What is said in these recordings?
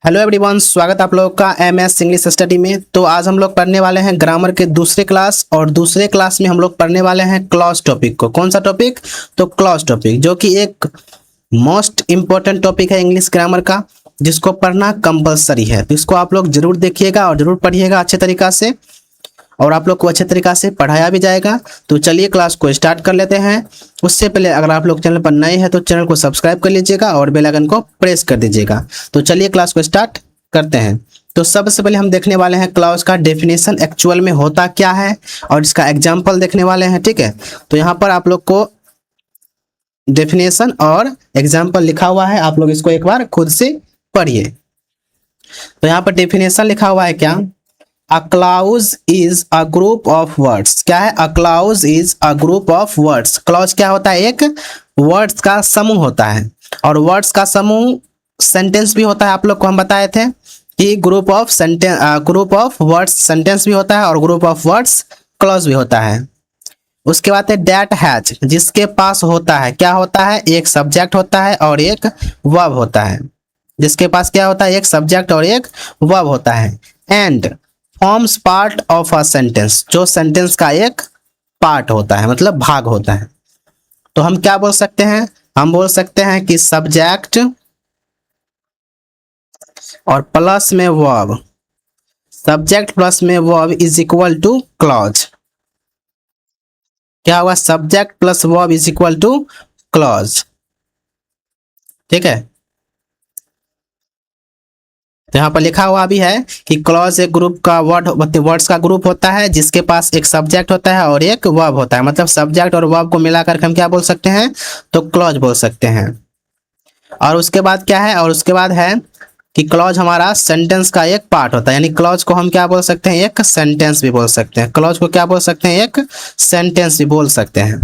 Hello everyone, स्वागत आप लोगों का एमएस इंग्लिश स्टडी में। तो आज हम लोग पढ़ने वाले हैं ग्रामर के दूसरे क्लास, और दूसरे क्लास में हम लोग पढ़ने वाले हैं क्लॉज टॉपिक को। कौन सा टॉपिक? तो क्लॉज टॉपिक, जो कि एक मोस्ट इम्पोर्टेंट टॉपिक है इंग्लिश ग्रामर का, जिसको पढ़ना कंपलसरी है। तो इसको आप लोग जरूर देखिएगा और जरूर पढ़िएगा अच्छे तरीका से, और आप लोग को अच्छे तरीका से पढ़ाया भी जाएगा। तो चलिए क्लास को स्टार्ट कर लेते हैं। उससे पहले अगर आप लोग चैनल पर नए हैं तो चैनल को सब्सक्राइब कर लीजिएगा और बेल आइकन को प्रेस कर दीजिएगा। तो चलिए क्लास को स्टार्ट करते हैं। तो सबसे पहले हम देखने वाले हैं क्लॉज का डेफिनेशन एक्चुअल में होता क्या है, और इसका एग्जाम्पल देखने वाले हैं। ठीक है, तो यहाँ पर आप लोग को डेफिनेशन और एग्जाम्पल लिखा हुआ है, आप लोग इसको एक बार खुद से पढ़िए। तो यहाँ पर डेफिनेशन लिखा हुआ है क्या? A clause is a group of words। क्या है? A clause is a group of words। clause क्या होता है? एक words का समूह होता है, और words का समूह sentence भी होता है। आप लोग को हम बताए थे कि group of words sentence भी होता है, और group of words clause भी होता है। उसके बाद है that has, जिसके पास होता है। क्या होता है? एक subject होता है और एक verb होता है। जिसके पास क्या होता है? एक subject और एक verb होता है। and forms part of a sentence, जो सेंटेंस का एक पार्ट होता है, मतलब भाग होता है। तो हम क्या बोल सकते हैं? हम बोल सकते हैं कि सब्जेक्ट और प्लस में वर्ब, सब्जेक्ट प्लस में verb is equal two clause. क्या हुआ? Subject plus verb is equal two clause. ठीक है, तो यहाँ पर लिखा हुआ भी है कि क्लॉज एक ग्रुप का वर्ड्स का ग्रुप होता है, जिसके पास एक सब्जेक्ट होता है और एक वर्ब होता है। मतलब सब्जेक्ट और वर्ब को मिलाकर हम क्या बोल सकते हैं? तो क्लॉज बोल सकते हैं। और उसके बाद क्या है? और उसके बाद है कि क्लॉज हमारा सेंटेंस का एक पार्ट होता है। यानी क्लॉज को हम क्या बोल सकते हैं? एक सेंटेंस भी बोल सकते हैं। क्लॉज को क्या बोल सकते हैं? एक सेंटेंस भी बोल सकते हैं।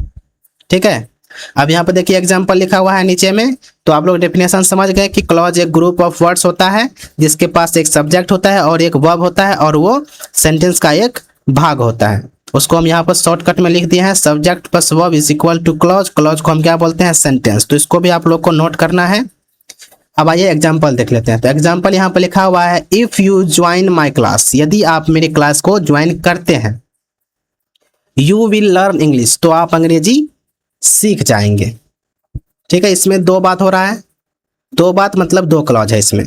ठीक है, अब यहाँ पर देखिए एग्जाम्पल लिखा हुआ है नीचे में। तो आप लोग डेफिनेशन समझ गए कि क्लॉज एक ग्रुप ऑफ वर्ड्स होता है, जिसके पास एक सब्जेक्ट होता है और एक वर्ब होता है, और वो सेंटेंस का एक भाग होता है। उसको हम यहाँ पर शॉर्टकट में लिख दिए हैं, subject plus verb is equal two clause. Clause को हम क्या बोलते हैं? सेंटेंस। तो इसको भी आप लोग को नोट करना है। अब आइए एग्जाम्पल देख लेते हैं। तो एग्जाम्पल यहाँ पर लिखा हुआ है, if you join my class, यदि आप मेरी क्लास को ज्वाइन करते हैं, यू विल लर्न इंग्लिश, तो आप अंग्रेजी सीख जाएंगे। ठीक है, इसमें दो बात हो रहा है। दो बात मतलब दो क्लॉज है इसमें।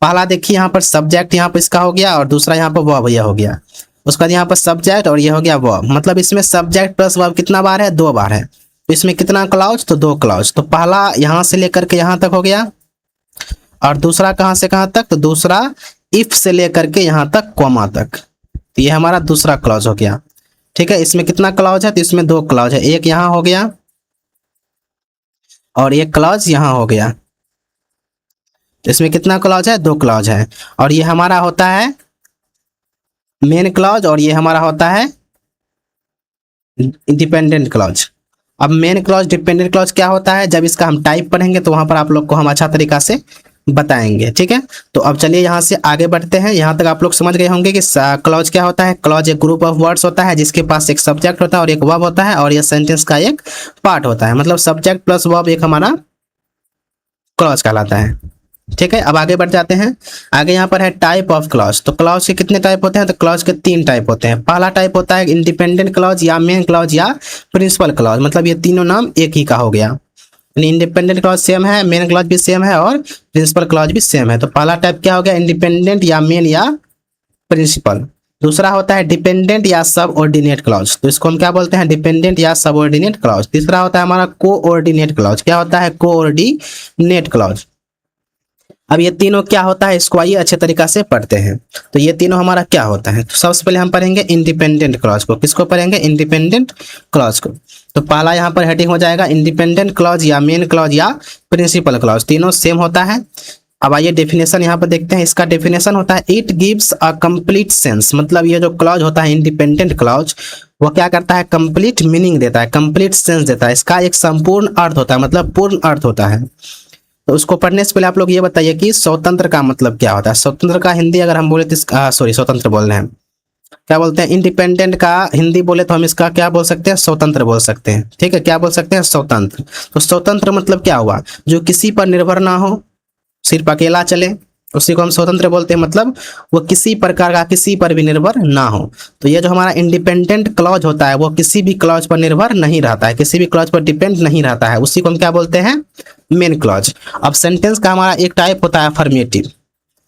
पहला देखिए यहाँ पर सब्जेक्ट यहाँ पर इसका हो गया, और दूसरा यहाँ पर वर्ब यह हो गया। उसके बाद यहाँ पर सब्जेक्ट और ये हो गया वर्ब। मतलब इसमें सब्जेक्ट प्लस वर्ब कितना बार है? दो बार है। तो इसमें कितना क्लॉज? तो दो क्लॉज। तो पहला यहाँ से लेकर के यहाँ तक हो गया, और दूसरा कहाँ से कहाँ तक? तो दूसरा इफ से लेकर के यहाँ तक कॉमा तक। तो ये हमारा दूसरा क्लॉज हो गया। ठीक है, इसमें कितना क्लॉज है? तो इसमें दो क्लॉज है, एक यहाँ हो गया और एक क्लॉज यहाँ हो गया। तो इसमें कितना क्लॉज है? दो क्लॉज है। और ये हमारा होता है मेन क्लॉज, और ये हमारा होता है डिपेंडेंट क्लॉज। अब मेन क्लॉज डिपेंडेंट क्लॉज क्या होता है? जब इसका हम टाइप पढ़ेंगे तो वहां पर आप लोग को हम अच्छा तरीका से बताएंगे। ठीक है, तो अब चलिए यहाँ से आगे बढ़ते हैं। यहाँ तक आप लोग समझ गए होंगे कि क्लॉज क्या होता है। क्लॉज एक ग्रुप ऑफ वर्ड्स होता है, जिसके पास एक सब्जेक्ट होता है और एक वर्ब होता है, और यह सेंटेंस का एक पार्ट होता है। मतलब सब्जेक्ट प्लस वर्ब एक हमारा क्लॉज कहलाता है। ठीक है, अब आगे बढ़ जाते हैं। आगे यहाँ पर है टाइप ऑफ क्लॉज। तो क्लॉज के कितने टाइप होते हैं? तो क्लॉज के तीन टाइप होते हैं। पहला टाइप होता है इंडिपेंडेंट क्लॉज, या मेन क्लॉज, या प्रिंसिपल क्लॉज। मतलब ये तीनों नाम एक ही का हो गया। इंडिपेंडेंट क्लॉज सेम है, मेन क्लॉज भी सेम है, और प्रिंसिपल क्लॉज भी सेम है। तो पहला टाइप क्या हो गया? इंडिपेंडेंट या मेन या प्रिंसिपल। दूसरा होता है डिपेंडेंट या सब ऑर्डिनेट क्लॉज। तो इसको हम क्या बोलते हैं? डिपेंडेंट या सब ऑर्डिनेट क्लॉज। तीसरा होता है हमारा कोऑर्डिनेट क्लॉज। क्या होता है? Coordinate clause. अब ये तीनों क्या होता है, इसको आइए अच्छे तरीका से पढ़ते हैं। तो ये तीनों हमारा क्या होता है? तो सबसे पहले हम पढ़ेंगे इंडिपेंडेंट क्लॉज को। किसको पढ़ेंगे? इंडिपेंडेंट क्लॉज को। तो पहला यहाँ पर हेडिंग हो जाएगा इंडिपेंडेंट क्लॉज या मेन क्लॉज या प्रिंसिपल क्लॉज। तीनों सेम होता है। अब आइए डेफिनेशन यहाँ पर देखते हैं। इसका डेफिनेशन होता है it gives a complete sense. मतलब ये जो क्लॉज होता है इंडिपेंडेंट क्लॉज, वो क्या करता है? कंप्लीट मीनिंग देता है, कंप्लीट सेंस देता है। इसका एक संपूर्ण अर्थ होता है, मतलब पूर्ण अर्थ होता है। तो उसको पढ़ने से पहले आप लोग ये बताइए कि स्वतंत्र का मतलब क्या होता है। स्वतंत्र का हिंदी अगर हम बोले तो स्वतंत्र बोल रहे हैं, क्या बोलते हैं? इंडिपेंडेंट का हिंदी बोले तो हम इसका क्या बोल सकते हैं? स्वतंत्र बोल सकते हैं। ठीक है, क्या बोल सकते हैं? स्वतंत्र। तो स्वतंत्र मतलब क्या हुआ? जो किसी पर निर्भर ना हो, सिर्फ अकेला चले, उसी को हम स्वतंत्र बोलते हैं, मतलब वो किसी प्रकार का किसी पर भी निर्भर ना हो। तो ये जो हमारा इंडिपेंडेंट क्लॉज होता है वो किसी भी क्लॉज पर निर्भर नहीं रहता है, किसी भी क्लॉज पर डिपेंड नहीं रहता है, उसी को हम क्या बोलते हैं, मेन क्लॉज। अब सेंटेंस का हमारा एक टाइप होता है अफर्मेटिव।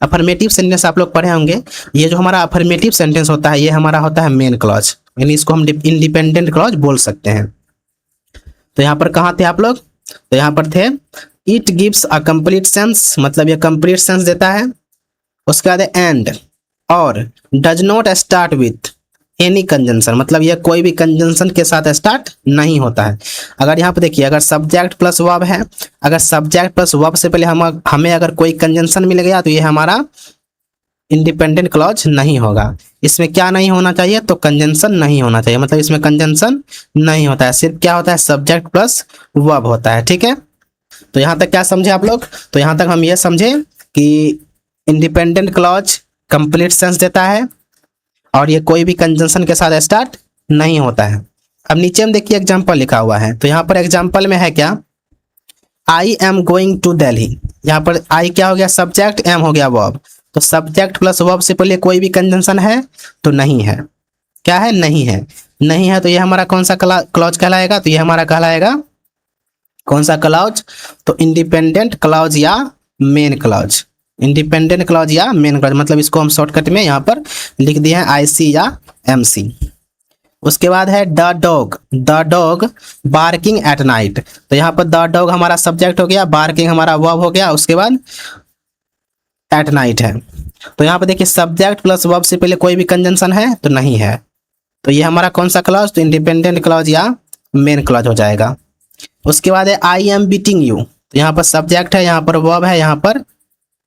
अफर्मेटिव सेंटेंस आप लोग पढ़े होंगे। ये जो हमारा अफर्मेटिव सेंटेंस होता है ये हमारा होता है मेन क्लॉज, यानी इसको हम इंडिपेंडेंट क्लॉज बोल सकते हैं। तो यहाँ पर कहाँ थे आप लोग, तो यहाँ पर थे it gives a complete sense, मतलब ये कंप्लीट सेंस देता है। उसके बाद एंड और does not start with any conjunction, मतलब ये कोई भी कंजंक्शन के साथ स्टार्ट नहीं होता है। अगर यहाँ पे देखिए, अगर सब्जेक्ट प्लस वर्ब है, अगर सब्जेक्ट प्लस वर्ब से पहले हमें अगर कोई कंजंक्शन मिल गया तो ये हमारा इंडिपेंडेंट क्लॉज नहीं होगा। इसमें क्या नहीं होना चाहिए, तो कंजंक्शन नहीं होना चाहिए, मतलब इसमें कंजंक्शन नहीं होता है, सिर्फ क्या होता है, सब्जेक्ट प्लस वर्ब होता है। ठीक है, तो यहाँ तक क्या समझे आप लोग, तो यहाँ तक हम ये समझे कि इंडिपेंडेंट क्लॉज कंप्लीट सेंस देता है और ये कोई भी कंजंक्शन के साथ स्टार्ट नहीं होता है। अब नीचे में देखिए एग्जाम्पल लिखा हुआ है, तो यहाँ पर एग्जाम्पल में है क्या, I am going to Delhi. यहाँ पर आई क्या हो गया, सब्जेक्ट, एम हो गया वर्ब। तो सब्जेक्ट प्लस वर्ब से पहले कोई भी कंजंक्शन है तो नहीं है, क्या है, नहीं है। नहीं है तो ये हमारा कौन सा क्लॉज कहलाएगा, तो ये हमारा कहलाएगा कौन सा क्लॉज, तो इंडिपेंडेंट क्लॉज या मेन क्लॉज। इंडिपेंडेंट क्लॉज या मेन क्लॉज, मतलब इसको हम शॉर्टकट में यहाँ पर लिख दिए हैं आईसी या एमसी। उसके बाद है the dog barking at night. तो यहाँ पर द डॉग हमारा सब्जेक्ट हो गया, बार्किंग हमारा वर्ब हो गया, उसके बाद एट नाइट है। तो यहाँ पर देखिए सब्जेक्ट प्लस वर्ब से पहले कोई भी कंजंक्शन है तो नहीं है, तो ये हमारा कौन सा क्लॉज, तो इंडिपेंडेंट क्लॉज या मेन क्लॉज हो जाएगा। उसके बाद है आई एम बीटिंग यू। तो यहाँ पर सब्जेक्ट है, यहाँ पर वर्ब है, यहाँ पर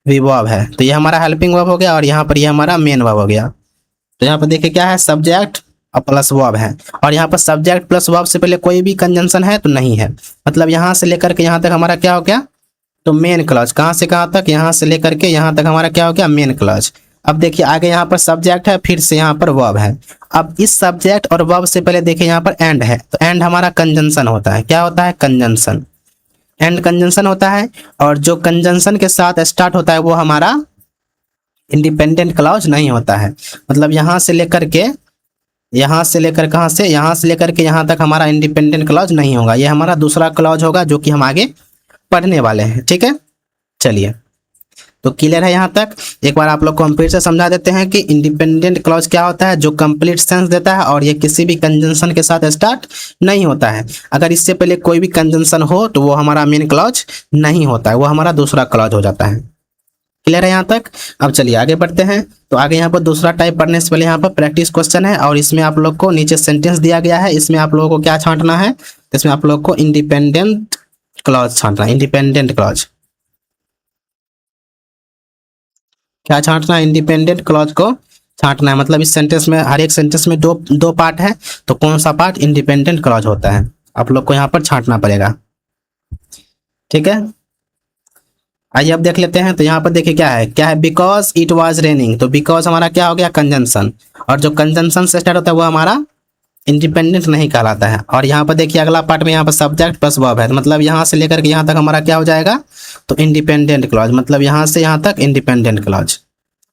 भी वर्ब है, तो ये हमारा हेल्पिंग वर्ब हो गया और यहाँ पर ये हमारा मेन वर्ब हो गया। तो यहाँ पर देखिए क्या है, सब्जेक्ट और प्लस वर्ब है, और यहाँ पर सब्जेक्ट प्लस वर्ब से पहले कोई भी कंजंक्शन है तो नहीं है, मतलब यहाँ से लेकर के यहाँ तक हमारा क्या हो गया, तो मेन क्लॉज। कहाँ से कहाँ तक, यहाँ से लेकर के यहाँ तक हमारा क्या हो गया, मेन क्लॉज। अब देखिए आगे यहाँ पर सब्जेक्ट है, फिर से यहाँ पर वर्ब है। अब इस सब्जेक्ट और वर्ब से पहले देखिए यहाँ पर एंड है, तो एंड हमारा कंजंक्शन होता है, क्या होता है, कंजंक्शन, एंड कंजंक्शन होता है। और जो कंजंक्शन के साथ स्टार्ट होता है वो हमारा इंडिपेंडेंट क्लॉज नहीं होता है, मतलब यहाँ से लेकर के यहाँ से लेकर कहाँ से, यहाँ से लेकर के यहाँ तक हमारा इंडिपेंडेंट क्लॉज नहीं होगा, ये हमारा दूसरा क्लॉज होगा जो कि हम आगे पढ़ने वाले हैं। ठीक है, चलिए तो क्लियर है यहाँ तक। एक बार आप लोग को हम फिर से समझा देते हैं कि इंडिपेंडेंट क्लॉज क्या होता है, जो कंप्लीट सेंस देता है और ये किसी भी कंजंक्शन के साथ स्टार्ट नहीं होता है। अगर इससे पहले कोई भी कंजंक्शन हो तो वो हमारा मेन क्लॉज नहीं होता है, वो हमारा दूसरा क्लॉज हो जाता है। क्लियर है यहाँ तक। अब चलिए आगे बढ़ते हैं। तो आगे यहाँ पर दूसरा टाइप पढ़ने से पहले यहाँ पर प्रैक्टिस क्वेश्चन है, और इसमें आप लोग को नीचे सेंटेंस दिया गया है, इसमें आप लोगों को क्या छांटना है, इसमें आप लोग को इंडिपेंडेंट क्लॉज छांटना है। इंडिपेंडेंट क्लॉज क्या छांटना है, इंडिपेंडेंट क्लॉज को छांटना है। मतलब इस सेंटेंस में, हर एक सेंटेंस में दो पार्ट है, तो कौन सा पार्ट इंडिपेंडेंट क्लॉज होता है आप लोग को यहाँ पर छांटना पड़ेगा। ठीक है, आइए अब देख लेते हैं। तो यहाँ पर देखिए क्या है, बिकॉज इट वॉज रेनिंग। तो बिकॉज हमारा क्या हो गया, कंजंक्शन, और जो कंजंक्शन से स्टार्ट होता है वो हमारा इंडिपेंडेंट नहीं कहलाता है। और यहाँ पर देखिए अगला पार्ट में यहाँ पर सब्जेक्ट प्लस वर्ब है, मतलब यहाँ से लेकर के यहाँ तक हमारा क्या हो जाएगा, तो इंडिपेंडेंट क्लॉज, मतलब यहाँ से यहाँ तक इंडिपेंडेंट क्लॉज।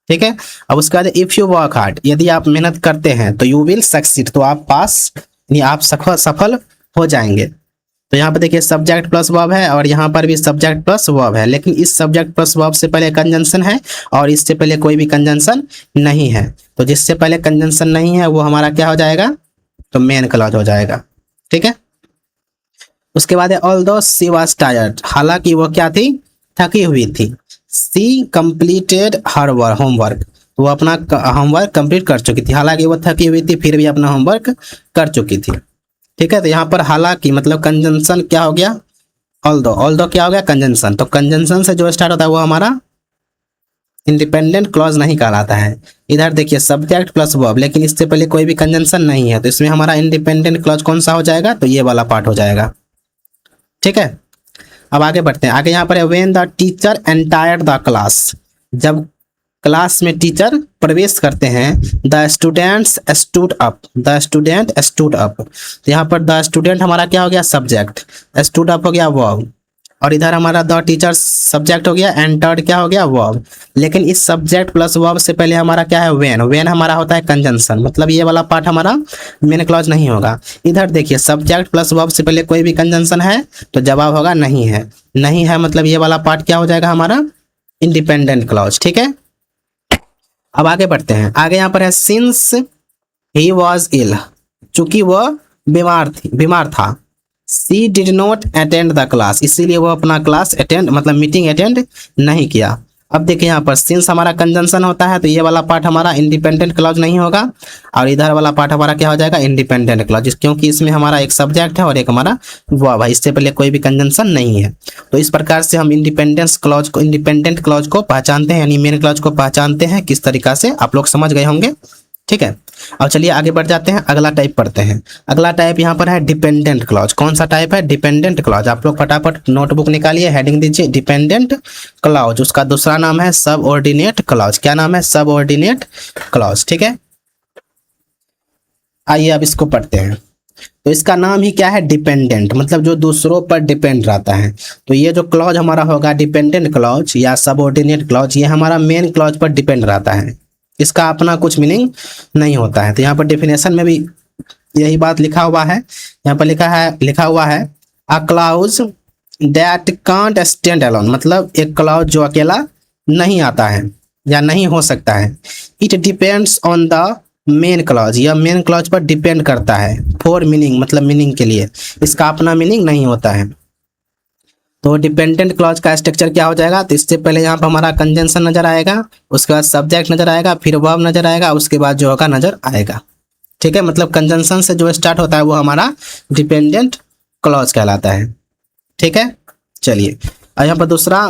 ठीक है, अब उसके बाद इफ यू वर्क हार्ड, यदि आप मेहनत करते हैं तो यू विल सक्सीड, तो आप पास यानी आप सफल हो जाएंगे। तो यहाँ पर देखिए सब्जेक्ट प्लस वर्ब है और यहाँ पर भी सब्जेक्ट प्लस वर्ब है, लेकिन इस सब्जेक्ट प्लस वर्ब से पहले कंजंक्शन है और इससे पहले कोई भी कंजंक्शन नहीं है। तो जिससे पहले कंजंक्शन नहीं है वो हमारा क्या हो जाएगा, तो मेन क्लॉज हो जाएगा। ठीक है, उसके बाद है ऑल्दो शी वाज टायर्ड, हालांकि वो क्या थी, थकी हुई थी। शी कंप्लीटेड हर होमवर्क, वो अपना होमवर्क कंप्लीट कर चुकी थी, हालांकि वो थकी हुई थी फिर भी अपना होमवर्क कर चुकी थी। ठीक है, तो यहाँ पर हालांकि मतलब कंजंक्शन क्या हो गया, ऑल्दो क्या हो गया, कंजंक्शन। तो कंजंक्शन से जो स्टार्ट होता है वो हमारा इंडिपेंडेंट क्लॉज नहीं कहलाता है। इधर देखिए सब्जेक्ट प्लस वर्ब, लेकिन इससे पहले कोई भी कंजंक्शन नहीं है, तो इसमें हमारा इंडिपेंडेंट क्लॉज कौन सा हो जाएगा, तो ये वाला पार्ट हो जाएगा। ठीक है, अब आगे बढ़ते हैं। आगे यहाँ पर है when the teacher entered the class, जब क्लास में टीचर प्रवेश करते हैं, the students stood up, the student stood up. तो यहाँ पर द स्टूडेंट हमारा क्या हो गया, सब्जेक्ट, स्टूड अप हो गया वर्ब, और इधर हमारा द टीचर सब्जेक्ट हो गया एंड थर्ड क्या हो गया वर्ब। लेकिन इस सब्जेक्ट प्लस वर्ब से पहले हमारा क्या है व्हेन। व्हेन हमारा होता है कंजंक्शन, मतलब ये वाला पार्ट हमारा मेन क्लॉज नहीं होगा। इधर देखिए सब्जेक्ट प्लस वर्ब से पहले कोई भी कंजंक्शन है तो जवाब होगा नहीं है। नहीं है मतलब ये वाला पार्ट क्या हो जाएगा हमारा इंडिपेंडेंट क्लॉज। ठीक है, अब आगे बढ़ते हैं। आगे यहाँ पर है सिंस ही वॉज इल, चूंकि वह बीमार था। She did not attend the class, इसीलिए वो अपना क्लास अटेंड मतलब मीटिंग अटेंड नहीं किया। अब देखिए यहाँ पर सिंस हमारा कंजंक्शन होता है तो ये वाला पार्ट हमारा इंडिपेंडेंट क्लॉज नहीं होगा और इधर वाला पार्ट हमारा क्या हो जाएगा इंडिपेंडेंट क्लॉज, क्योंकि इसमें हमारा एक सब्जेक्ट है और एक हमारा वर्ब है, इससे पहले कोई भी कंजंक्शन नहीं है। तो इस प्रकार से हम इंडिपेंडेंट क्लॉज को पहचानते हैं, यानी मेन क्लॉज को पहचानते हैं। किस तरीका से आप लोग समझ गए होंगे। ठीक है, अब चलिए आगे बढ़ जाते हैं, अगला टाइप पढ़ते हैं। अगला टाइप यहाँ पर है डिपेंडेंट क्लॉज। कौन सा टाइप है डिपेंडेंट क्लॉज। आप लोग फटाफट नोटबुक निकालिए, हेडिंग दीजिए डिपेंडेंट क्लॉज। उसका दूसरा नाम है सबऑर्डिनेट क्लॉज। क्या नाम है सबऑर्डिनेट क्लॉज। ठीक है, आइए अब इसको पढ़ते हैं। तो इसका नाम ही क्या है डिपेंडेंट, मतलब जो दूसरों पर डिपेंड रहता है। तो ये जो क्लॉज हमारा होगा डिपेंडेंट क्लॉज या सबऑर्डिनेट क्लॉज, ये हमारा मेन क्लॉज पर डिपेंड रहता है, इसका अपना कुछ मीनिंग नहीं होता है। तो यहाँ पर डेफिनेशन में भी यही बात लिखा हुआ है। यहाँ पर लिखा हुआ है a clause that can't stand alone, मतलब एक क्लॉज जो अकेला नहीं आता है या नहीं हो सकता है। It depends on the main clause, यह मेन क्लॉज पर डिपेंड करता है। फॉर मीनिंग मतलब मीनिंग के लिए, इसका अपना मीनिंग नहीं होता है। तो डिपेंडेंट क्लॉज का स्ट्रक्चर क्या हो जाएगा, तो इससे पहले यहाँ पर हमारा कंजंक्शन नजर आएगा, उसके बाद सब्जेक्ट नजर आएगा, फिर वर्ब नजर आएगा, उसके बाद जो होगा नजर आएगा। ठीक है, मतलब कंजंक्शन से जो स्टार्ट होता है वो हमारा डिपेंडेंट क्लॉज कहलाता है। ठीक है, चलिए और यहाँ पर दूसरा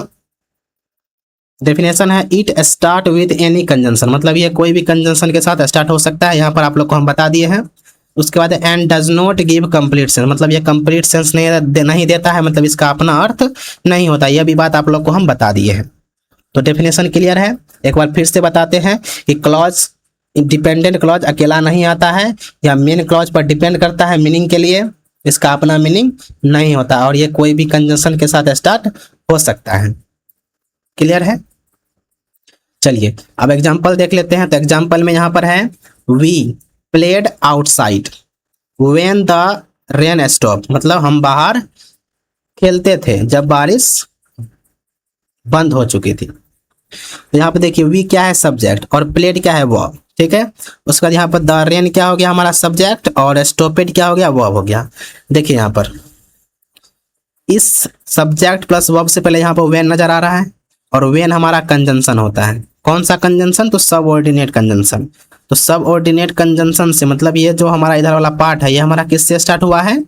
डेफिनेशन है it start with any conjunction, मतलब ये कोई भी कंजंक्शन के साथ स्टार्ट हो सकता है। यहाँ पर आप लोग को हम बता दिए हैं। उसके बाद and does not give complete sense, मतलब ये कंप्लीट सेंस नहीं देता है, मतलब इसका अपना अर्थ नहीं होता। यह भी बात आप लोग को हम बता दिए हैं। तो डेफिनेशन क्लियर है, एक बार फिर से बताते हैं कि क्लॉज डिपेंडेंट क्लॉज अकेला नहीं आता है या मेन क्लॉज पर डिपेंड करता है मीनिंग के लिए, इसका अपना मीनिंग नहीं होता और ये कोई भी कंजंक्शन के साथ स्टार्ट हो सकता है। क्लियर है, चलिए अब एग्जाम्पल देख लेते हैं। तो एग्जाम्पल में यहाँ पर है we played outside when the rain stop, मतलब हम बाहर खेलते थे जब बारिश बंद हो चुकी थी। तो यहाँ पे देखिए वी क्या है सब्जेक्ट और प्लेड क्या है वर्ब। ठीक है, उसके बाद यहाँ पर द रेन क्या हो गया हमारा सब्जेक्ट और स्टॉपेड क्या हो गया वर्ब हो गया। देखिए यहाँ पर इस सब्जेक्ट प्लस वर्ब से पहले यहाँ पर वेन नजर आ रहा है और वेन हमारा कंजंक्शन होता है। कौन सा कंजंक्शन, तो सबऑर्डिनेट कंजंक्शन। तो सबऑर्डिनेट कंजंक्शन से मतलब ये जो हमारा इधर वाला पार्ट है ये हमारा किससे स्टार्ट हुआ है,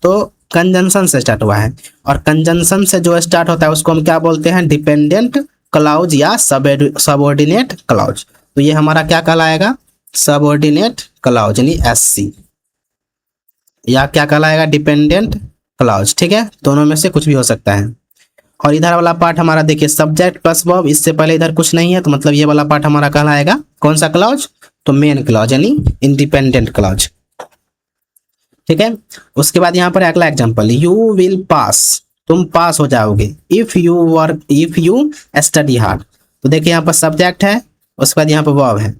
तो कंजंक्शन से स्टार्ट हुआ है। और कंजंक्शन से जो स्टार्ट होता है उसको हम क्या बोलते हैं डिपेंडेंट क्लॉज या सबऑर्डिनेट क्लॉज। तो ये हमारा क्या कहलाएगा सबऑर्डिनेट क्लॉज यानी एससी, या क्या कहलाएगा डिपेंडेंट क्लॉज। ठीक है, दोनों में से कुछ भी हो सकता है। और इधर वाला पार्ट हमारा देखिए सब्जेक्ट प्लस वर्ब, इससे पहले इधर कुछ नहीं है तो मतलब ये वाला पार्ट हमारा कहलाएगा कौन सा क्लॉज, तो मेन क्लॉज यानी इंडिपेंडेंट क्लॉज। ठीक है, उसके बाद यहाँ पर अगला एग्जांपल यू विल पास, तुम पास हो जाओगे इफ यू स्टडी हार्ड। तो देखिए यहाँ पर सब्जेक्ट है, उसके बाद यहाँ पर वर्ब है।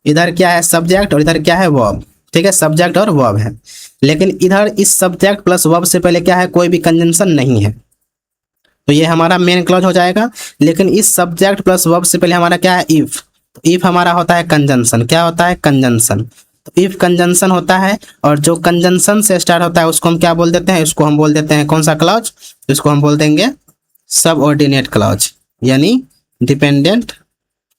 इधर क्या है सब्जेक्ट और इधर क्या है वर्ब। ठीक है, सब्जेक्ट और वर्ब है, लेकिन इधर इस सब्जेक्ट प्लस वर्ब से पहले क्या है कोई भी कंजंक्शन नहीं है, तो ये हमारा मेन क्लॉज हो जाएगा। लेकिन इस सब्जेक्ट प्लस वर्ब से पहले हमारा क्या है इफ, तो इफ हमारा होता है कंजंक्शन। क्या होता है कंजंक्शन, तो इफ कंजंक्शन होता है और जो कंजंक्शन से स्टार्ट होता है उसको हम क्या बोल देते हैं, इसको हम बोल देते हैं कौन सा क्लॉज, इसको हम बोल देंगे सबऑर्डिनेट क्लॉज यानी डिपेंडेंट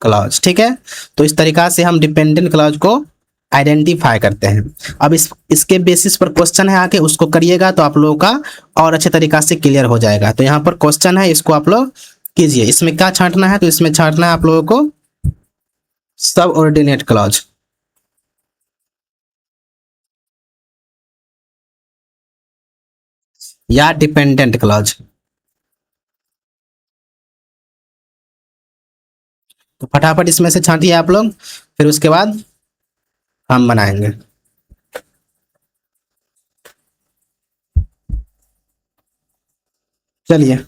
क्लॉज। ठीक है, तो इस तरीका से हम डिपेंडेंट क्लॉज को आइडेंटिफाई करते हैं। अब इसके बेसिस पर क्वेश्चन है आके उसको करिएगा तो आप लोगों का और अच्छे तरीका से क्लियर हो जाएगा। तो यहाँ पर क्वेश्चन है, इसको आप लोग कीजिए। इसमें क्या छांटना है, तो इसमें छांटना है आप लोगों को सबऑर्डिनेट क्लॉज। या डिपेंडेंट क्लॉज। तो फटाफट इसमें से छांटिए आप लोग, फिर उसके बाद हम बनाएंगे। चलिए,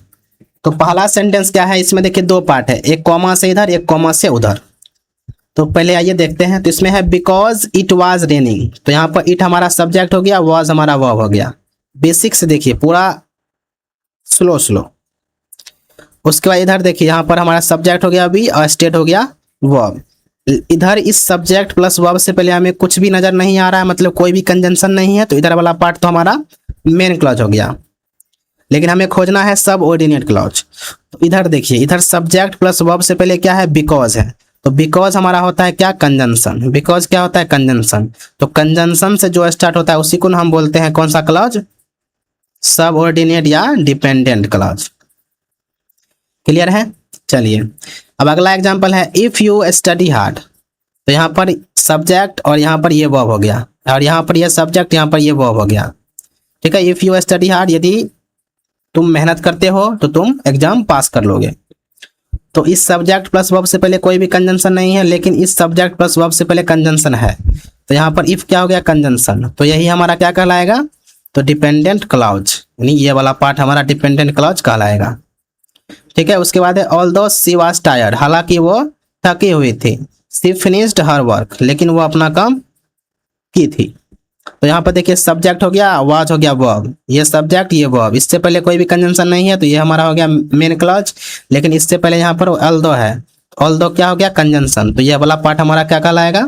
तो पहला सेंटेंस क्या है, इसमें देखिए दो पार्ट है, एक कॉमा से इधर एक कॉमा से उधर। तो पहले आइए देखते हैं। तो इसमें है बिकॉज इट वाज रेनिंग, तो यहाँ पर इट हमारा सब्जेक्ट हो गया, वाज हमारा वर्ब हो गया। बेसिक से देखिए पूरा स्लो स्लो। उसके बाद इधर देखिए, यहाँ पर हमारा सब्जेक्ट हो गया बी और स्टेट हो गया वर्ब। इधर इस सब्जेक्ट प्लस वर्ब से पहले हमें कुछ भी नजर नहीं आ रहा है, मतलब कोई भी कंजंक्शन नहीं है, तो इधर वाला पार्ट तो हमारा मेन क्लॉज हो गया। लेकिन हमें खोजना है सब ऑर्डिनेट क्लॉज। तो इधर देखिए, इधर सब्जेक्ट प्लस वर्ब से पहले क्या है, बिकॉज है। तो बिकॉज हमारा होता है क्या, कंजंक्शन। बिकॉज क्या होता है, कंजंक्शन। तो कंजंक्शन से जो स्टार्ट होता है उसी को हम बोलते हैं कौन सा क्लॉज, सब ऑर्डिनेट या डिपेंडेंट क्लॉज। क्लियर है। चलिए, अब अगला एग्जांपल है इफ यू स्टडी हार्ड। तो यहाँ पर सब्जेक्ट और यहाँ पर ये वर्ब हो गया, और यहाँ पर ये सब्जेक्ट, यहाँ पर ये वर्ब हो गया। ठीक है, इफ यू स्टडी हार्ड, यदि तुम मेहनत करते हो तो तुम एग्जाम पास कर लोगे। तो इस सब्जेक्ट प्लस वर्ब से पहले कोई भी कंजंक्शन नहीं है, लेकिन इस सब्जेक्ट प्लस वर्ब से पहले कंजंक्शन है। तो यहाँ पर इफ क्या हो गया, कंजंक्शन। तो यही हमारा क्या कहलाएगा, तो डिपेंडेंट क्लॉज, यानी ये वाला पार्ट हमारा डिपेंडेंट क्लॉज कहलाएगा। ठीक है, उसके बाद है ऑल्दो शी वाज टायर्ड, हालांकि वो थकी हुई थी। शी फिनिश्ड हर वर्क, लेकिन वो अपना काम की थी। तो यहाँ पर देखिए सब्जेक्ट हो गया, वाज हो गया वर्ब, ये सब्जेक्ट ये वर्ब, इससे पहले कोई भी कंजंक्शन नहीं है, तो ये हमारा हो गया मेन क्लॉज। लेकिन इससे पहले यहाँ पर ऑल्दो है, ऑल्दो क्या हो गया, कंजंक्शन। तो ये वाला पार्ट हमारा क्या कहलाएगा,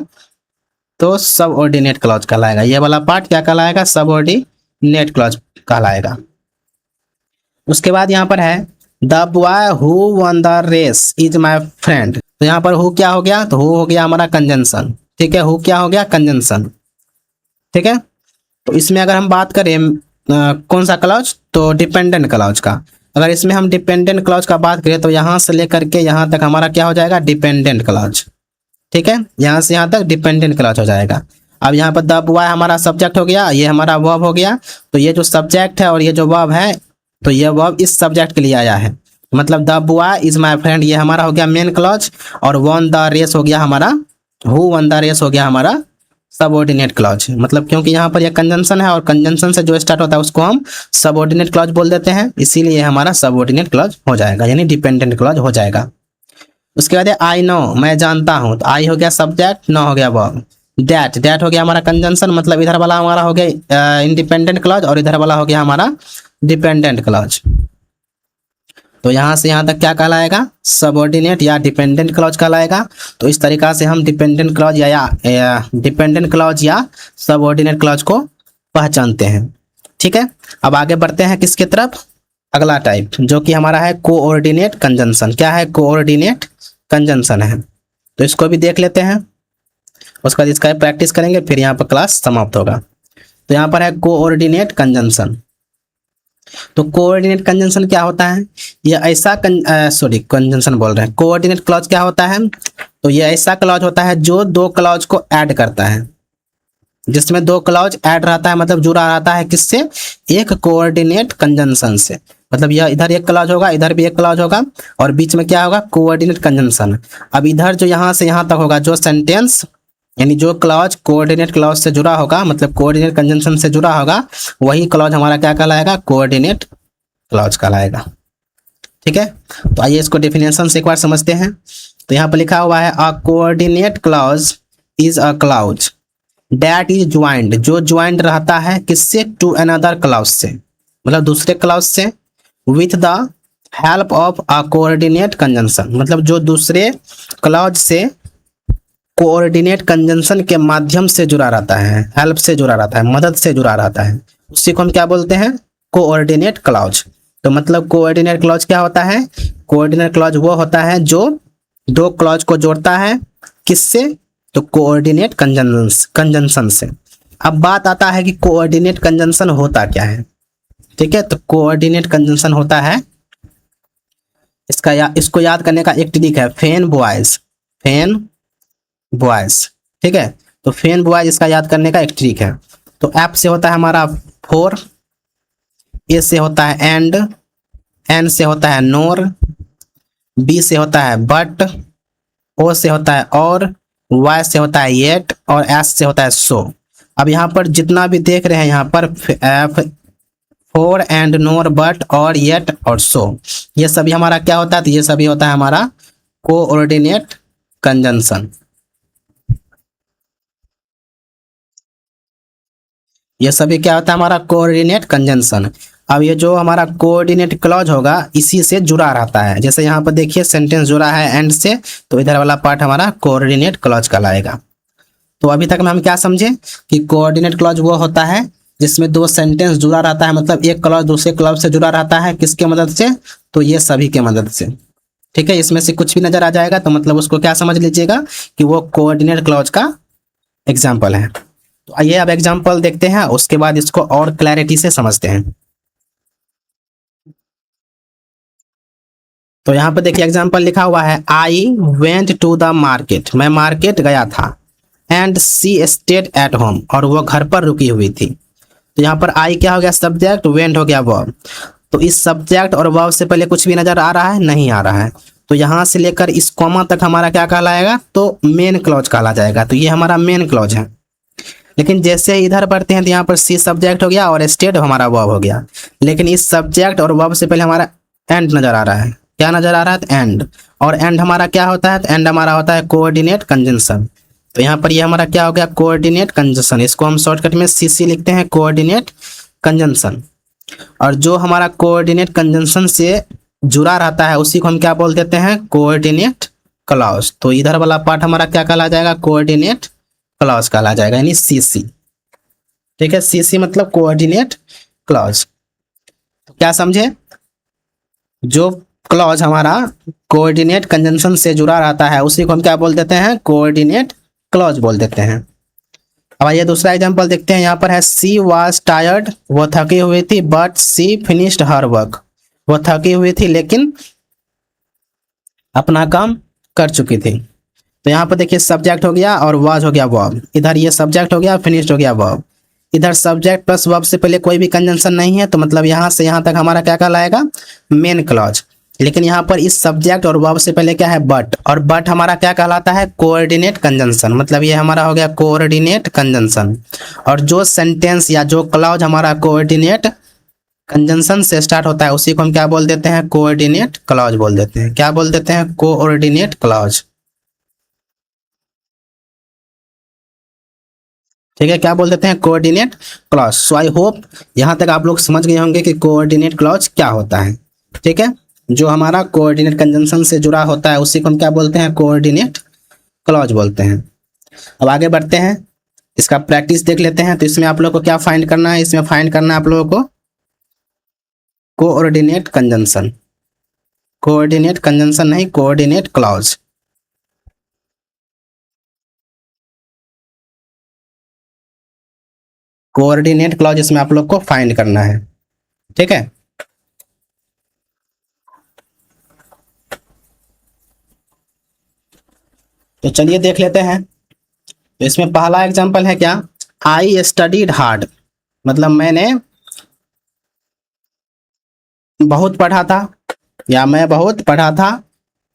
तो सब ऑर्डिनेट क्लॉज कहलाएगा। ये वाला पार्ट क्या कहलाएगा, सब ऑर्डिनेट क्लॉज कहलाएगा। उसके बाद यहाँ पर है the boy who won the race is my friend. तो यहाँ पर हु क्या हो गया, तो हु हो गया हमारा कंजंक्शन। ठीक है, हु क्या हो गया, कंजंक्शन। ठीक है, तो इसमें अगर हम बात करें कौन सा क्लॉज, तो डिपेंडेंट क्लॉज का। अगर इसमें हम डिपेंडेंट क्लॉज का बात करें तो यहाँ से लेकर के यहाँ तक हमारा क्या हो जाएगा, डिपेंडेंट क्लॉज। ठीक है, यहाँ से यहाँ तक डिपेंडेंट क्लॉज हो जाएगा। अब यहाँ पर द बॉय हमारा सब्जेक्ट हो गया, ये हमारा वर्ब हो गया। तो ये जो सब्जेक्ट है और ये जो वर्ब है, तो ये वर्ब इस सब्जेक्ट के लिए आया है, मतलब the boy is my friend, ये हमारा हो गया मेन क्लॉज। और वन द रेस हो गया हमारा, हु वन द रेस हो गया हमारा सबऑर्डिनेट क्लॉज। मतलब क्योंकि यहाँ पर ये कंजंक्शन है और कंजंक्शन से जो स्टार्ट होता है उसको हम सबऑर्डिनेट क्लॉज बोल देते हैं, इसीलिए हमारा सबऑर्डिनेट क्लॉज हो जाएगा, यानी डिपेंडेंट क्लॉज हो जाएगा। उसके बाद आई नो, मैं जानता हूँ। तो आई हो गया सब्जेक्ट, नो हो गया वर्ब। दैट, दैट हो गया हमारा कंजंक्शन, मतलब इधर वाला हमारा हो गया इंडिपेंडेंट क्लॉज और इधर वाला हो गया हमारा डिपेंडेंट क्लॉज। तो यहाँ से यहाँ तक क्या कहलाएगा, सबऑर्डिनेट या डिपेंडेंट क्लॉज कहलाएगा। तो इस तरीका से हम डिपेंडेंट क्लॉज या डिपेंडेंट क्लॉज या सबऑर्डिनेट क्लॉज को पहचानते हैं। ठीक है, अब आगे बढ़ते हैं किसके तरफ, अगला टाइप जो कि हमारा है कोऑर्डिनेट कंजंक्शन। क्या है, कोऑर्डिनेट कंजंक्शन है। तो इसको भी देख लेते हैं, उसके बाद इसका प्रैक्टिस करेंगे, फिर यहाँ पर क्लास समाप्त होगा। तो यहाँ पर है कोऑर्डिनेट कंजंक्शन। तो कोऑर्डिनेट कंजंक्शन क्या होता है, ये ऐसा कंजंक्शन बोल रहे हैं, कोऑर्डिनेट क्लॉज क्या होता है, तो ये ऐसा क्लॉज होता है जो दो क्लॉज को ऐड करता है, जिसमें दो क्लॉज ऐड रहता है, मतलब जुड़ा रहता है किससे, एक कोऑर्डिनेट कंजंक्शन से। मतलब यह इधर एक क्लॉज होगा, इधर भी एक क्लॉज होगा, और बीच में क्या होगा, कोऑर्डिनेट कंजंक्शन। अब इधर जो यहाँ से यहाँ तक होगा जो सेंटेंस, यानी जो क्लॉज कोऑर्डिनेट क्लॉज से जुड़ा होगा, मतलब कोऑर्डिनेट कंजंक्शन से जुड़ा होगा, वही क्लॉज हमारा क्या कहलाएगा, कोऑर्डिनेट क्लॉज कहलाएगा। ठीक है, तो आइए इसको डेफिनेशन से एक बार समझते हैं। तो यहाँ पर लिखा हुआ है अ coordinate clause is a clause that is joined, जो ज्वाइंड रहता है किससे, टू अनदर क्लॉज से, मतलब दूसरे क्लॉज से, with the help of a coordinate conjunction, मतलब जो दूसरे क्लॉज से कोऑर्डिनेट कंजंक्शन के माध्यम से जुड़ा रहता है, हेल्प से जुड़ा रहता है, मदद से जुड़ा रहता है, उसी को हम क्या बोलते हैं, कोऑर्डिनेट क्लॉज। तो मतलब कोऑर्डिनेट क्लॉज क्या होता है, कोऑर्डिनेट क्लॉज वो होता है जो दो क्लॉज को जोड़ता है, किससे, तो कोऑर्डिनेट कंजंक्शन से। अब बात आता है कि कोऑर्डिनेट कंजंक्शन होता क्या है। ठीक है, तो कोऑर्डिनेट कंजंक्शन होता है, इसको याद करने का एक ट्रिक है, फेन बॉयज, फेन बॉयज। ठीक है, तो फेन बॉयज इसका याद करने का एक ट्रिक है। तो एफ से होता है हमारा फोर, ए से होता है एंड, एन से होता है नोर, बी से होता है बट, ओ से होता है और, वाई से होता है येट, और एस से होता है सो। अब यहाँ पर जितना भी देख रहे हैं यहाँ पर F for and NOR but और येट और सो, ये सभी हमारा क्या होता है, तो ये सभी होता है हमारा कोऑर्डिनेट कंजंक्शन। ये सभी क्या होता है हमारा कोऑर्डिनेट कंजंक्शन। अब ये जो हमारा कोऑर्डिनेट क्लॉज होगा इसी से जुड़ा रहता है, जैसे यहाँ पर देखिए सेंटेंस जुड़ा है एंड से, तो इधर वाला पार्ट हमारा कोऑर्डिनेट क्लॉज कहलाएगा। तो अभी तक में हम क्या समझे कि कोऑर्डिनेट क्लॉज वो होता है जिसमें दो सेंटेंस जुड़ा रहता है, मतलब एक क्लॉज दूसरे क्लॉज से जुड़ा रहता है, किसके मदद से, तो ये सभी के मदद से। ठीक है, इसमें से कुछ भी नजर आ जाएगा तो मतलब उसको क्या समझ लीजिएगा कि वो कोऑर्डिनेट क्लॉज का एग्जाम्पल है। तो आइए अब एग्जाम्पल देखते हैं, उसके बाद इसको और क्लैरिटी से समझते हैं। तो यहाँ पर देखिए एग्जाम्पल लिखा हुआ है, I went to the market, मैं मार्केट गया था, and she stayed at home, और वो घर पर रुकी हुई थी। तो यहाँ पर आई क्या हो गया, सब्जेक्ट, वेंट हो गया वर्ब। तो इस सब्जेक्ट और वर्ब से पहले कुछ भी नजर आ रहा है, नहीं आ रहा है, तो यहाँ से लेकर इस कॉमा तक हमारा क्या कहलाएगा, तो मेन क्लॉज कहला जाएगा। तो ये हमारा मेन क्लॉज है। लेकिन जैसे इधर बढ़ते हैं तो यहाँ पर सी सब्जेक्ट हो गया और स्टेड हमारा वर्ब हो गया, लेकिन इस सब्जेक्ट और वर्ब से पहले हमारा एंड नजर आ रहा है। क्या नजर आ रहा है, तो एंड, और एंड हमारा क्या होता है, तो एंड हमारा होता है कोऑर्डिनेट कंजंक्शन। तो यहाँ पर ये हमारा क्या हो गया, कोऑर्डिनेट कंजंक्शन, इसको हम शॉर्टकट में सीसी लिखते हैं, कोऑर्डिनेट कंजंक्शन। और जो हमारा कोऑर्डिनेट कंजंक्शन से जुड़ा रहता है उसी को हम क्या बोल देते हैं, कोऑर्डिनेट क्लॉज। तो इधर वाला पार्ट हमारा क्या कहला जाएगा, कोऑर्डिनेट क्लॉज कहला जाएगा, यानी सीसी। ठीक है, सीसी मतलब कोऑर्डिनेट क्लॉज। तो क्या समझे, जो क्लॉज हमारा कोऑर्डिनेट कंजंक्शन से जुड़ा रहता है उसी को हम क्या बोल देते हैं, कोऑर्डिनेट क्लॉज बोल देते हैं। अब आइए दूसरा एग्जांपल देखते हैं। यहाँ पर है, सी वाज टायर्ड, वो थकी हुई थी, but she finished her work, वो थकी हुई थी लेकिन अपना काम कर चुकी थी। तो यहाँ पर देखिए सब्जेक्ट हो गया और वाज हो गया वर्ब, इधर ये सब्जेक्ट हो गया, फिनिश्ड हो गया वर्ब। इधर सब्जेक्ट प्लस वर्ब से पहले कोई भी कंजंक्शन नहीं है, तो मतलब यहाँ से यहाँ तक हमारा क्या कहलाएगा, मेन क्लॉज। लेकिन यहाँ पर इस सब्जेक्ट और वर्ब से पहले क्या है, बट, और बट हमारा क्या कहलाता है, कोऑर्डिनेट कंजंक्शन, मतलब ये हमारा हो गया कोऑर्डिनेट कंजंक्शन। और जो सेंटेंस या जो क्लॉज हमारा कोऑर्डिनेट कंजंक्शन से स्टार्ट होता है उसी को हम क्या बोल देते हैं, कोऑर्डिनेट क्लॉज बोल देते हैं। क्या बोल देते हैं, कोऑर्डिनेट क्लॉज। ठीक है, क्या बोल देते हैं, coordinate clause. So I hope यहाँ तक आप लोग समझ गए होंगे कि कोऑर्डिनेट क्लॉज क्या होता है। ठीक है, जो हमारा कोऑर्डिनेट कंजंक्शन से जुड़ा होता है उसी को हम क्या बोलते हैं, कोऑर्डिनेट क्लॉज बोलते हैं। अब आगे बढ़ते हैं, इसका प्रैक्टिस देख लेते हैं। तो इसमें आप लोग को क्या फाइंड करना है, इसमें फाइंड करना है आप लोगों को कोऑर्डिनेट कंजंक्शन, कोऑर्डिनेट कंजंक्शन नहीं, कोऑर्डिनेट क्लॉज। कोऑर्डिनेट क्लॉज इसमें आप लोग को फाइंड करना है। ठीक है, तो चलिए देख लेते हैं। तो इसमें पहला एग्जांपल है क्या, आई स्टडीड हार्ड, मतलब मैंने बहुत पढ़ा था या मैं बहुत पढ़ा था,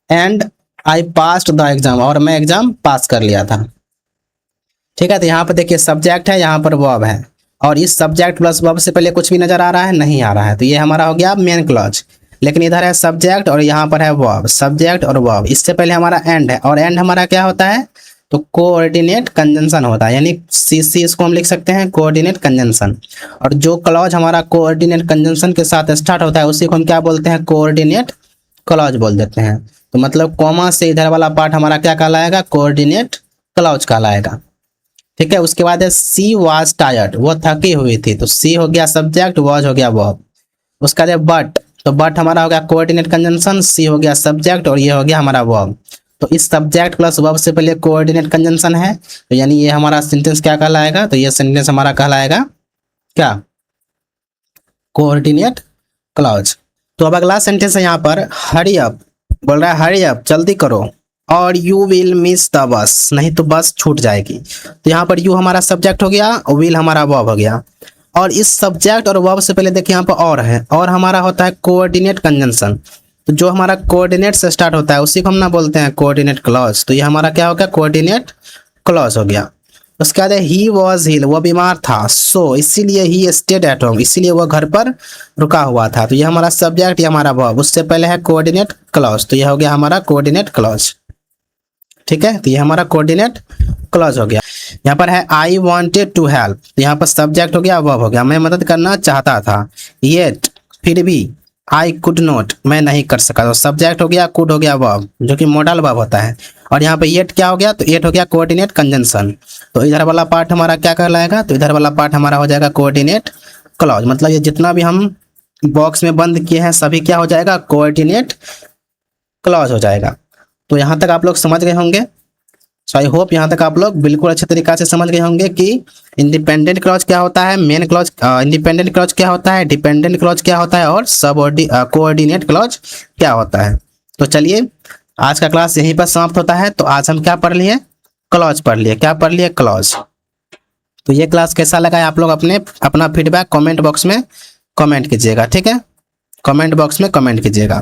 and I passed the exam, और मैं एग्जाम पास कर लिया था। ठीक है, तो यहाँ पर देखिए सब्जेक्ट है, यहाँ पर वर्ब है, और इस सब्जेक्ट प्लस वर्ब से पहले कुछ भी नजर आ रहा है, नहीं आ रहा है, तो ये हमारा हो गया मेन क्लॉज। लेकिन इधर है सब्जेक्ट और यहाँ पर है वर्ब, सब्जेक्ट और वर्ब, इससे पहले हमारा एंड है, और एंड हमारा क्या होता है, तो कोऑर्डिनेट कंजंक्शन होता है, यानी सीसी इसको हम लिख सकते हैं, कोऑर्डिनेट कंजंक्शन। और जो क्लॉज हमारा कोऑर्डिनेट कंजंक्शन के साथ स्टार्ट होता है उसी को हम क्या बोलते हैं, कोऑर्डिनेट क्लॉज बोल देते हैं। तो मतलब कॉमा से इधर वाला पार्ट हमारा क्या कहलाएगा, कोऑर्डिनेट क्लॉज कहलाएगा। ठीक है, उसके बाद है सी वाज टायर्ड, वो थकी हुई थी, तो सी हो गया सब्जेक्ट, वाज हो गया वर्ब। उसका जो बट, तो बट हमारा हो गया कोऑर्डिनेट कंजंक्शन, सी हो गया सब्जेक्ट और ये हो गया हमारा वर्ब। तो इस सब्जेक्ट प्लस वर्ब से पहले कोऑर्डिनेट कंजंक्शन है, तो यानी ये हमारा सेंटेंस क्या कहलाएगा, तो ये सेंटेंस हमारा कहलाएगा क्या, कोऑर्डिनेट क्लॉज। तो अब अगला सेंटेंस है यहाँ पर, हरी अप, बोल रहा है हरी अप, जल्दी करो, और you will miss the bus, नहीं तो बस छूट जाएगी। तो यहाँ पर यू हमारा सब्जेक्ट हो गया और विल हमारा वर्ब हो गया। और इस सब्जेक्ट और वर्ब से पहले देखिए यहाँ पर और है, और हमारा होता है कोऑर्डिनेट कंजंक्शन। तो जो हमारा कोऑर्डिनेट से स्टार्ट होता है उसी को हम ना बोलते हैं कोऑर्डिनेट क्लॉज। तो ये हमारा क्या हो गया, कोऑर्डिनेट क्लॉज हो गया। उसके बाद ही वॉज हिल, वो बीमार था, सो इसीलिए ही स्टेड एट होम, इसीलिए वो घर पर रुका हुआ था। तो ये हमारा सब्जेक्ट, ये हमारा वर्ब। उससे पहले है कोऑर्डिनेट क्लॉज, तो ये हो गया हमारा कोऑर्डिनेट क्लॉज। ठीक है, तो ये हमारा कोऑर्डिनेट क्लॉज हो गया। यहाँ पर है आई वांटेड टू हेल्प, तो यहाँ पर सब्जेक्ट हो गया, वर्ब हो गया, मैं मदद करना चाहता था। येट, फिर भी, आई कुड नॉट, मैं नहीं कर सका, तो सब्जेक्ट हो गया, कुड हो गया वर्ब, जो कि मॉडल वर्ब होता है। और यहाँ पे येट क्या हो गया, तो येट हो गया कोऑर्डिनेट कंजंक्शन। तो इधर वाला पार्ट हमारा क्या कहलाएगा, तो इधर वाला पार्ट हमारा हो जाएगा कोऑर्डिनेट क्लॉज। मतलब ये जितना भी हम बॉक्स में बंद किए हैं सभी क्या हो जाएगा, कोऑर्डिनेट क्लॉज हो जाएगा। तो यहाँ तक आप लोग समझ गए होंगे। सो आई होप यहाँ तक आप लोग बिल्कुल अच्छे तरीके से समझ गए होंगे कि इंडिपेंडेंट क्लॉज क्या होता है, मेन क्लॉज, इंडिपेंडेंट क्लॉज क्या होता है, डिपेंडेंट क्लॉज क्या होता है, और कोऑर्डिनेट क्लॉज क्या होता है। तो चलिए आज का क्लास यहीं पर समाप्त होता है। तो आज हम क्या पढ़ लिए, क्लॉज पढ़ लिए। क्या पढ़ लिए, क्लॉज। तो ये क्लास कैसा लगा है आप लोग अपना फीडबैक कमेंट बॉक्स में कमेंट कीजिएगा, ठीक है, कमेंट बॉक्स में कमेंट कीजिएगा।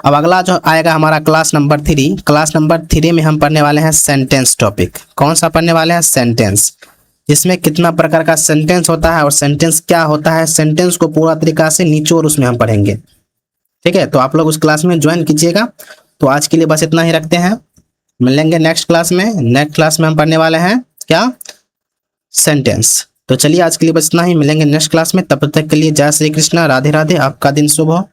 अब अगला जो आएगा हमारा क्लास नंबर 3, क्लास नंबर 3 में हम पढ़ने वाले हैं सेंटेंस टॉपिक। कौन सा पढ़ने वाले हैं, सेंटेंस, जिसमें कितना प्रकार का सेंटेंस होता है और सेंटेंस क्या होता है, सेंटेंस को पूरा तरीका से निचोड़ उसमें हम पढ़ेंगे। ठीक है, तो आप लोग उस क्लास में ज्वाइन कीजिएगा। तो आज के लिए बस इतना ही रखते हैं, मिलेंगे नेक्स्ट क्लास में। नेक्स्ट क्लास में हम पढ़ने वाले हैं क्या, सेंटेंस। तो चलिए आज के लिए बस इतना ही, मिलेंगे नेक्स्ट क्लास में। तब तक के लिए जय श्री कृष्णा, राधे राधे, आपका दिन शुभ हो।